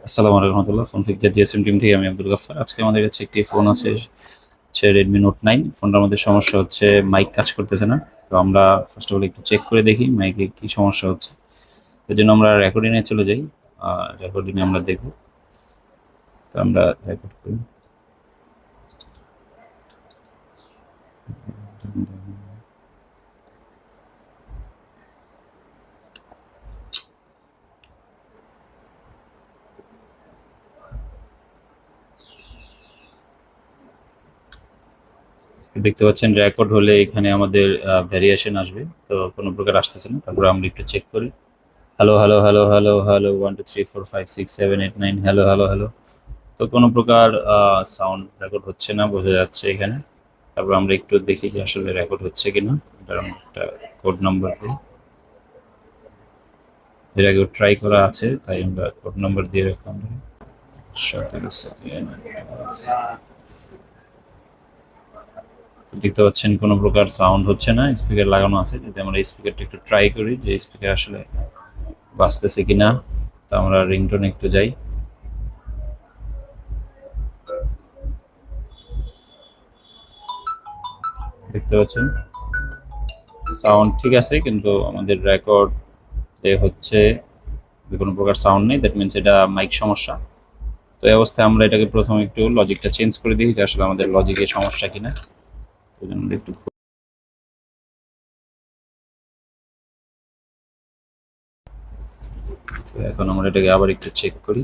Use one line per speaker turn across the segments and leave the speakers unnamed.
আসসালামু আলাইকুম রহমতুল্লাহ। Phone fixer GSM team থেকে আমি আব্দুল গাফফার। আজকে আমাদের কাছে একটি ফোন আছে, হচ্ছে রেডমি নোট 9। ফোনটার মধ্যে সমস্যা হচ্ছে মাইক কাজ করতেছে না। তো আমরা ফার্স্ট অফ অল একটু চেক করে দেখি মাইকে কি সমস্যা হচ্ছে। তো জন্য আমরা রেকর্ডিংয়ে চলে যাই। রেকর্ডিংয়ে আমরা দেখব। তো আমরা রেকর্ড করি। দেখতে পাচ্ছেন রেকর্ড হলে এখানে আমাদের ভ্যারিয়েশন আসবে। তো কোনো প্রকার আসতেছে না। তারপরে আমরা একটু চেক করি। Hello hello hello hello hello 1 2 3 4 5 6 7 8 9, hello hello hello. তো কোনো প্রকার সাউন্ড রেকর্ড হচ্ছে না, বোঝা যাচ্ছে এখানে। তারপর আমরা একটু দেখি যে আসলে রেকর্ড হচ্ছে কিনা। এটার আমরা একটা কোড নাম্বার দিই। এর আগেও ট্রাই করা আছে, তাই আমরা কোড নাম্বার দিয়ে রাখলাম। 17 সেকেন্ড। দেখতে পাচ্ছেন কোনো প্রকার সাউন্ড হচ্ছে না, স্পিকার লাগানো আছে। যদি আমরা স্পিকারটা একটু ট্রাই করি যে স্পিকার আসলে বাজতেছে কিনা। তো আমরা রিংটোনে একটু যাই। দেখতে পাচ্ছেন সাউন্ড ঠিক আছে, কিন্তু আমাদের রেকর্ড হচ্ছে কোনো প্রকার সাউন্ড নেই। দ্যাট মিনস এটা মাইক সমস্যা। তো এই অবস্থায় আমরা এটাকে প্রথমে একটু লজিকটা চেঞ্জ করে দিই যে আসলে আমাদের লজিকের সমস্যা কিনা। তো জন্য আমরা একটু তো এখন আমরা এটাকে আবার একটু চেক করি।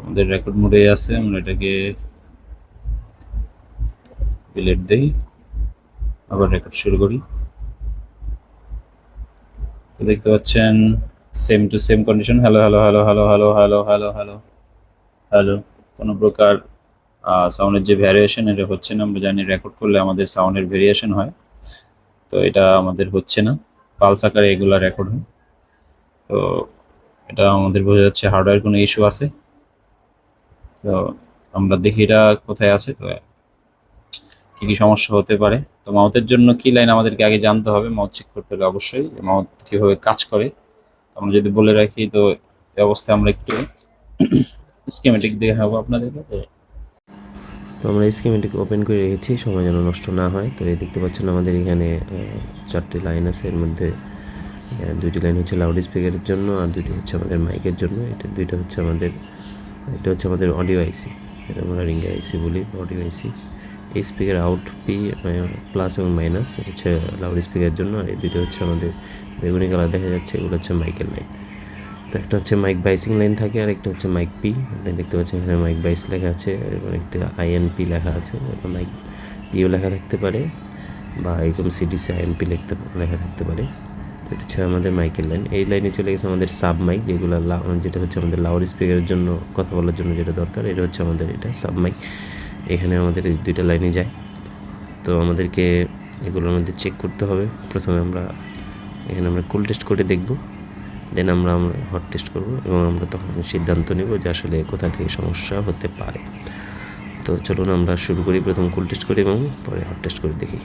আমাদের রেকর্ড মোডে আছে, আমরা এটাকে ডিলিট দেই, আবার রেকর্ড শুরু করি। তো দেখতে পাচ্ছেন same to same condition, hello hello hello hello hello hello hello hello hello. কোনো প্রকার সাউন্ডের যে ভ্যারিয়েশন এটা হচ্ছে না। আমরা জানি রেকর্ড করলে আমাদের সাউন্ডের ভেরিয়েশন হয়, তো এটা আমাদের হচ্ছে না। পালস আকারে এগুলো রেকর্ড হয়। তো এটা আমাদের বোঝা যাচ্ছে হার্ডওয়্যার কোনো ইস্যু আছে। তো আমরা দেখি এটা কোথায় আছে। তো কি কি সমস্যা হতে পারে। তো মাউথের জন্য কি লাইন আমাদেরকে আগে জানতে হবে। মাউথ চেক করতে হলে অবশ্যই মাউথ কীভাবে কাজ করে আমরা যদি বলে রাখি। তো এই অবস্থায় আমরা একটু স্কিমেটিক দেখাবো আপনাদেরকে।
তো আমরা স্কিমেটিক ওপেন করে রেখেছি সময় যেন নষ্ট না হয়। তো এই দেখতে পাচ্ছেন আমাদের এখানে 4টি লাইন আছে। এর মধ্যে 2টি লাইন হচ্ছে লাউড স্পিকারের জন্য, আর 2টি হচ্ছে আমাদের মাইকের জন্য। এটা 2টা হচ্ছে আমাদের অডিও আইসি, এটা আমরা রিঙ্গার আইসি বলি, অডিও আইসি। এই স্পিকার আউট পি প্লাস এবং মাইনাস হচ্ছে লাউড স্পিকারের জন্য, আর এই 2টা হচ্ছে আমাদের বেগুনি কালার দেখা যাচ্ছে, এগুলো হচ্ছে মাইকের লাইন। তো একটা হচ্ছে মাইক বাইসিং লাইন থাকে, আর একটা হচ্ছে মাইক পি। আপনি দেখতে পাচ্ছেন এখানে মাইক বাইস লেখা আছে এবং একটা আইএনপি লেখা আছে। মাইক পিও লেখা থাকতে পারে বা এরকম সিডিসি আইএনপি লেখা থাকতে পারে। তো এটা হচ্ছে আমাদের মাইকের লাইন। এই লাইনে চলে গেছে আমাদের সাব মাইক, যেটা হচ্ছে আমাদের লাউড স্পিকারের জন্য কথা বলার জন্য যেটা দরকার। এটা হচ্ছে আমাদের এটা সাব মাইক। এখানে আমাদের এই 2টা লাইনে যায়। তো আমাদেরকে এগুলোর মধ্যে চেক করতে হবে। প্রথমে এখানে আমরা কুল টেস্ট করে দেখব, দেন আমরা হট টেস্ট করব এবং আমরা তখন সিদ্ধান্ত নেব যে আসলে কোথা থেকে সমস্যা হতে পারে। তো চলুন আমরা শুরু করি। প্রথম কুল টেস্ট করি এবং পরে হট টেস্ট করে দেখি।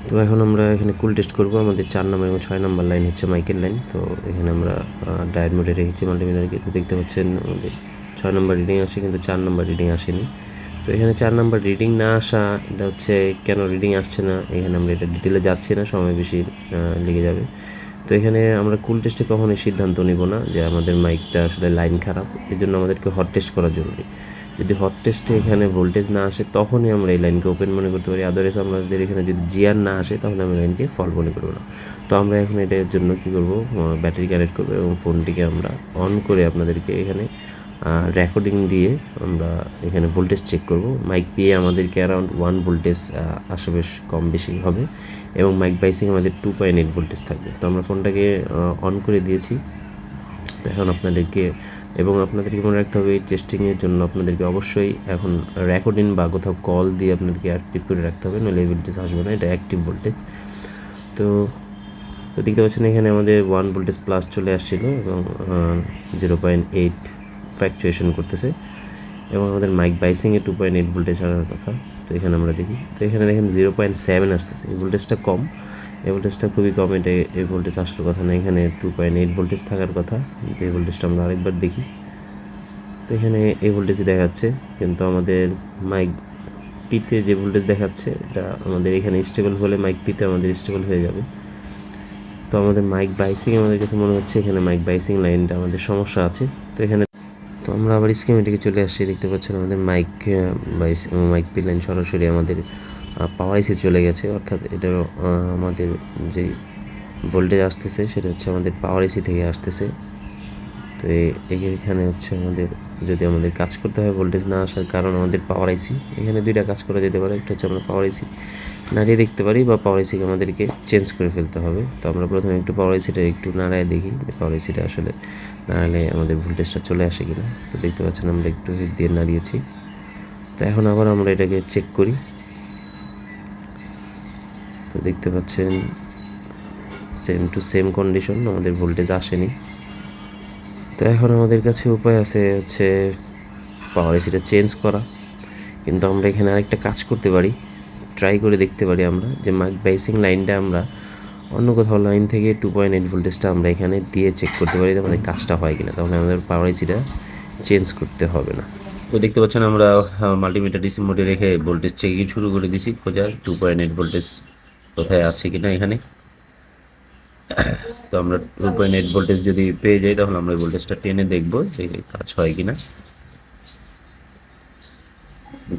তো এখন আমরা এখানে কুল টেস্ট করব। আমাদের 4 নম্বর এবং 6 নম্বর লাইন হচ্ছে মাইকের লাইন। তো এখানে আমরা ডায়াড মোডে রেখেছি মাল্টিমিটারকে। তো দেখতে পাচ্ছেন আমাদের 6 নম্বর রিডিং আসে, কিন্তু 4 নম্বর রিডিং আসেনি। তো এখানে 4 নম্বর রিডিং না আসা, এটা হচ্ছে কেন রিডিং আসছে না, এখানে আমরা এটা ডিটেলে যাচ্ছি না, সময় বেশি লেগে যাবে। তো এখানে আমরা কুল টেস্টে কখনোই সিদ্ধান্ত নিব না যে আমাদের মাইকটা আসলে লাইন খারাপ। এই জন্য আমাদেরকে হট টেস্ট করা জরুরি। যদি হট টেস্টে এখানে ভোল্টেজ না আসে তখনই আমরা এই লাইনকে ওপেন মনে করতে পারি। আদারওয়াইজ আমাদের এখানে যদি জিআর না আসে তাহলে আমরা লাইনকে ফল মনে করবো না। তো আমরা এখন এটার জন্য কী করবো, ব্যাটারি কানেক্ট করবো এবং ফোনটিকে আমরা অন করে আপনাদেরকে এখানে রেকর্ডিং দিয়ে আমরা এখানে ভোল্টেজ চেক করব। মাইক পিএ আমাদেরকে অ্যারাউন্ড 1 ভোল্টেজ আসে, বেশ কম বেশি হবে, এবং মাইক বাইসিং আমাদের 2.8 ভোল্টেজ থাকবে। তো আমরা ফোনটাকে অন করে দিয়েছি। তো এখন আপনাদেরকে এবং আপনাদেরকে মনে রাখতে হবে এই টেস্টিংয়ের জন্য আপনাদেরকে অবশ্যই এখন রেকর্ডিং বা কোথাও কল দিয়ে আপনাদেরকে অ্যাক্টিভ করে রাখতে হবে, নইলে এই ভোল্টেজ আসবে না। এটা অ্যাক্টিভ ভোল্টেজ। তো তো দেখতে পাচ্ছেন এখানে আমাদের 1 ভোল্টেজ প্লাস চলে আসছিলো এবং 0.8 ফ্ল্যাকচুয়েশন করতেছে এবং আমাদের মাইক বাইসিংয়ে 2.8 ভোল্টেজ আসার কথা। তো এখানে আমরা দেখি, তো এখানে দেখেন 0.7 আসতেছে। এই ভোল্টেজটা কম, এই ভোল্টেজটা খুবই কম। এটা এই ভোল্টেজ আসার কথা না, এখানে 2.8 ভোল্টেজ থাকার কথা। কিন্তু এই ভোল্টেজটা আমরা আরেকবার দেখি, তো এখানে এই ভোল্টেজই দেখাচ্ছে, কিন্তু আমাদের মাইক পিতে যে ভোল্টেজ দেখাচ্ছে এটা আমাদের এখানে স্টেবল হলে মাইক পিতে আমাদের স্টেবল হয়ে যাবে। তো আমাদের মাইক বাইসিং আমাদের কাছে মনে হচ্ছে এখানে মাইক বাইসিং লাইনটা আমাদের সমস্যা আছে। তো এখানে তো আমরা আবার স্কিমেটিকে চলে আসছি, দেখতে পাচ্ছেন আমাদের মাইক মাইক পি লাইন সরাসরি আমাদের পাওয়ার আইসি চলে গেছে, অর্থাৎ এটা আমাদের যে ভোল্টেজ আসতেছে সেটা হচ্ছে আমাদের পাওয়ার আইসি থেকে আসতেছে। তো এখানে হচ্ছে আমাদের যদি আমাদের কাজ করতে হয় ভোল্টেজ না আসার কারণ আমাদের পাওয়ার আইসি, এখানে দুইটা কাজ করা যেতে পারে। একটা হচ্ছে আমরা পাওয়ার আইসি নাড়িয়ে দেখতে পারি বা পাওয়ার আইসিকে আমাদেরকে চেঞ্জ করে ফেলতে হবে। তো আমরা প্রথমে একটু পাওয়ার আইসিটা একটু নাড়ায় দেখি পাওয়ার আইসিটা আসলে নাড়ালে আমাদের ভোল্টেজটা চলে আসে কিনা। তো দেখতে পাচ্ছেন আমরা একটু হিট দিয়ে নাড়িয়েছি। তো এখন আবার আমরা এটাকে চেক করি। তো দেখতে পাচ্ছেন সেম টু সেম কন্ডিশন, আমাদের ভোল্টেজ আসেনি। তো এখন আমাদের কাছে উপায় আছে হচ্ছে পাওয়ার এসিটা চেঞ্জ করা, কিন্তু আমরা এখানে আরেকটা কাজ করতে পারি, ট্রাই করে দেখতে পারি আমরা যে মাইক বাইসিং লাইনটা আমরা অন্য কোথাও লাইন থেকে 2.8 ভোল্টেজটা আমরা এখানে দিয়ে চেক করতে পারি আমাদের কাজটা হয় কিনা, তাহলে আমাদের পাওয়ার এসিটা চেঞ্জ করতে হবে না। তো দেখতে পাচ্ছেন আমরা মাল্টিমিটার ডিসি মোডে রেখে ভোল্টেজ চেকিং শুরু করে দিয়েছি, খোঁজার 2.8 ভোল্টেজ কোথায় আছে কিনা এখানে। তো আমরা 2.8 ভোল্টেজ যদি পেয়ে যাই তাহলে আমরা ভোল্টেজটা টেনে দেখবো যে কাজ হয় কিনা।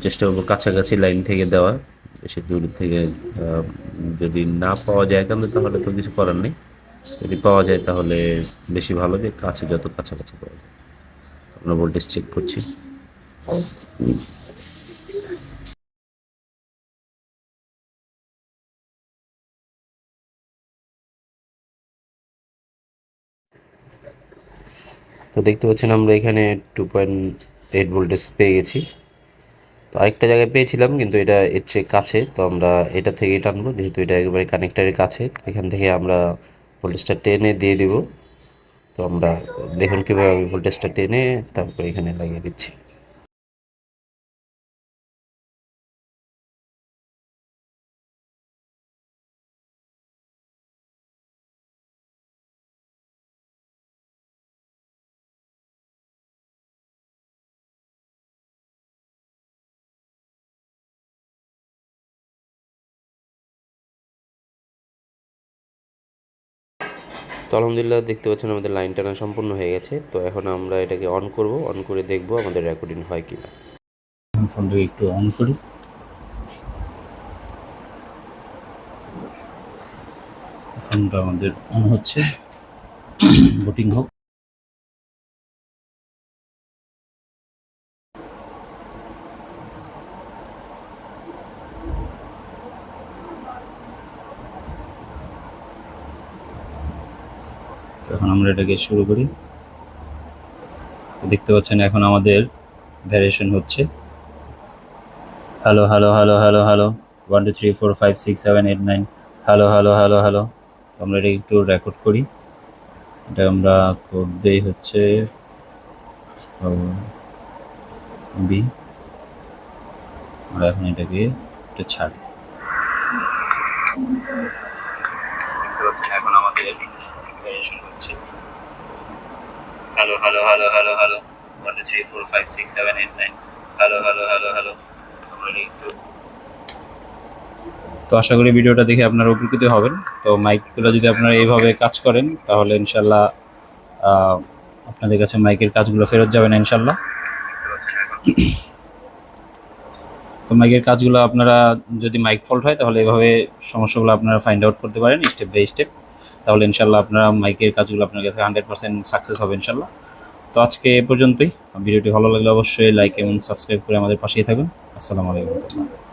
চেষ্টা করবো কাছাকাছি লাইন থেকে দেওয়া, বেশি দূর থেকে যদি না পাওয়া যায় কিন্তু তাহলে তো কিছু করার নেই, যদি পাওয়া যায় তাহলে বেশি ভালো, যে কাছে যত কাছাকাছি পাওয়া যায়। আমরা ভোল্টেজ চেক করছি। তো দেখতে পাচ্ছেন আমরা এখানে 2.8 ভোল্টেজ পেয়ে গেছি। তো আরেকটা জায়গায় পেয়েছিলাম কিন্তু এটা এর চেয়ে কাছে, তো আমরা এটা থেকেই টানবো যেহেতু এটা একেবারে কানেক্টারের কাছে। এখান থেকে আমরা ভোল্টেজটা টেনে দিয়ে দিব। তো আমরা দেখুন কীভাবে আমি ভোল্টেজটা টেনে তারপরে এখানে লাগিয়ে দিচ্ছি। তো আলহামদুলিল্লাহ দেখতে পাচ্ছেন আমাদের লাইন টানা সম্পূর্ণ হয়ে গেছে। তো এখন আমরা এটাকে অন করব, অন করে দেখব আমাদের রেকর্ডিং হয় কিনা।
ফোনটাকে একটু অন করি। ফোনটা আমাদের অন হচ্ছে, বুটিং হোক। এখন আমরা এটাকে শুরু করি। দেখতে পাচ্ছেন এখন আমাদের ভ্যারিয়েশন হচ্ছে। Hello hello hello hello hello 1 2 3 4 5 6 7 8 9 hello hello hello hello hello. তো আমরা এটা একটু রেকর্ড করি। এটা আমরা কোড দেই হচ্ছে বি। আমরা এখন এটাকে একটু ছাড়ি। দেখতে পাচ্ছেন এখন আমাদের ভ্যারিয়েশন হচ্ছে। Hello hello hello hello hello 1 2 3 4 5 6 7 8 9 hello hello hello hello. আমরা একটু, তো আশা করি ভিডিওটা দেখে আপনারা উপকৃত হবেন। তো মাইকগুলো যদি আপনারা এইভাবে কাজ করেন তাহলে ইনশাল্লাহ আপনাদের কাছে মাইকের কাজগুলো ফেরত যাবে না ইনশাল্লাহ। তো মাইকের কাজগুলো আপনারা যদি মাইক ফল্ট হয় তাহলে এভাবে সমস্যাগুলো আপনারা ফাইন্ড আউট করতে পারেন স্টেপ বাই স্টেপ, তাহলে ইনশাল্লাহ আপনারা মাইকের কাজগুলো আপনার কাছে 100% সাকসেস হবে ইনশাল্লাহ। তো আজকে এ পর্যন্তই। ভিডিওটি ভালো লাগলে অবশ্যই লাইক এবং সাবস্ক্রাইব করে আমাদের পাশেই থাকুন। আসসালামু আলাইকুম।